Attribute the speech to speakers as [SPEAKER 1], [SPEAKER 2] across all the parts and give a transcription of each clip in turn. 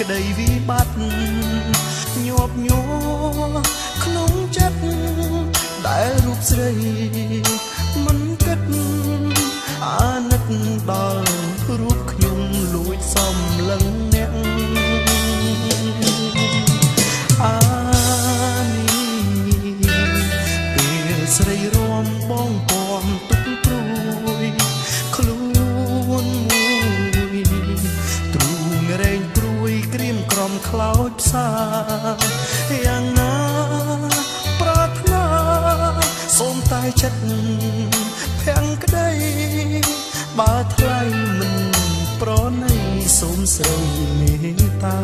[SPEAKER 1] ក្តីវិបត្តិញាប់ញ័រក្នុងចិត្តដែលរូបស្រីមិនគិតអាណិតដល់រូបខ្ញុំលួចសំឡឹងអ្នកអានេះពេលស្រីរំបងពំទុកព្រួយខ្លួនមួយទ្រូងរែងព្រួយក្រៀមក្រំខ្លោចផ្សាយ៉ាងណាប្រាថ្នាសូមតែចិត្តភាំងក្តីបើថ្លៃមិនប្រណីសូមស្រីមេត្តា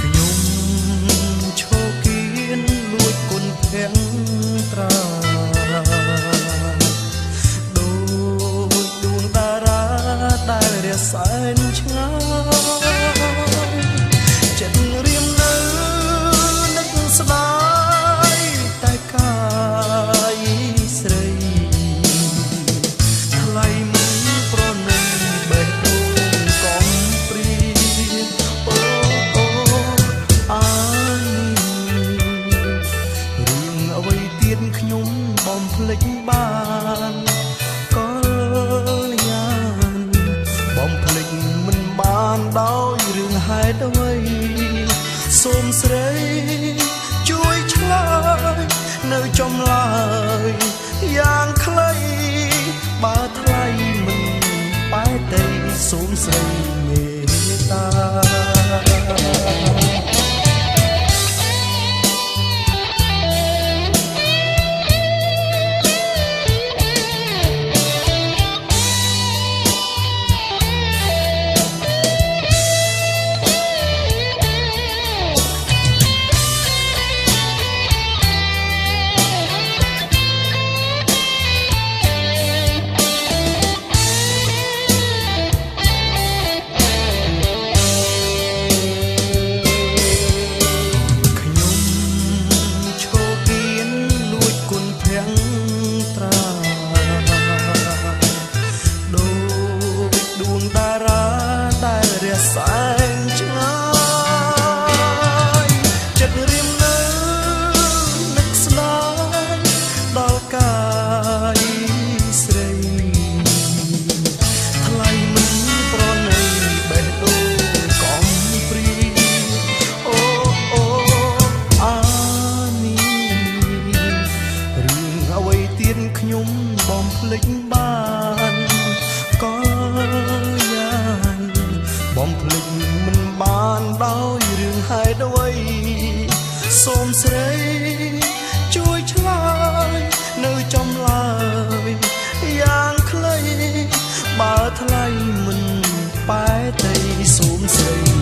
[SPEAKER 1] ខ្ញុំឈោគៀនលួចគុណភាំងត្រាដូចដួងតារាដែលរសែនឆ្ងាយចិត្តរៀមនៅនឹកស្ដាយតែកាយស្រីថ្លៃមិនប្រណីបេះដូងកំព្រាអូអានេះរឿងអ្វីទៀតខ្ញុំបំភ្លេចបានក៏យ៉ាងបំភ្លេចមិនបានដោយរឿងហេតុអ្វីសូមស្រីជួយឆ្លើយនៅចំឡើយយ៉ាងខ្លីបើថ្លៃមិនបែកទេសូមស្រីមេត្តាសែងឆ្ងាយចិត្តរៀមនៅនឹកស្ដាយដល់កាយស្រីថ្លៃមិនប្រណីបេះដូងកំព្រាអូអានេះរឿងអ្វីទៀតខ្ញុំបំភ្លេចបានក៏យ៉ាងបំភ្លេចមិនបានដោយរឿងហេតុអ្វីសូមស្រីជួយឆ្លើយនៅចំឡើយយ៉ាងខ្លីបើថ្លៃមិនបែកទេសូមស្រី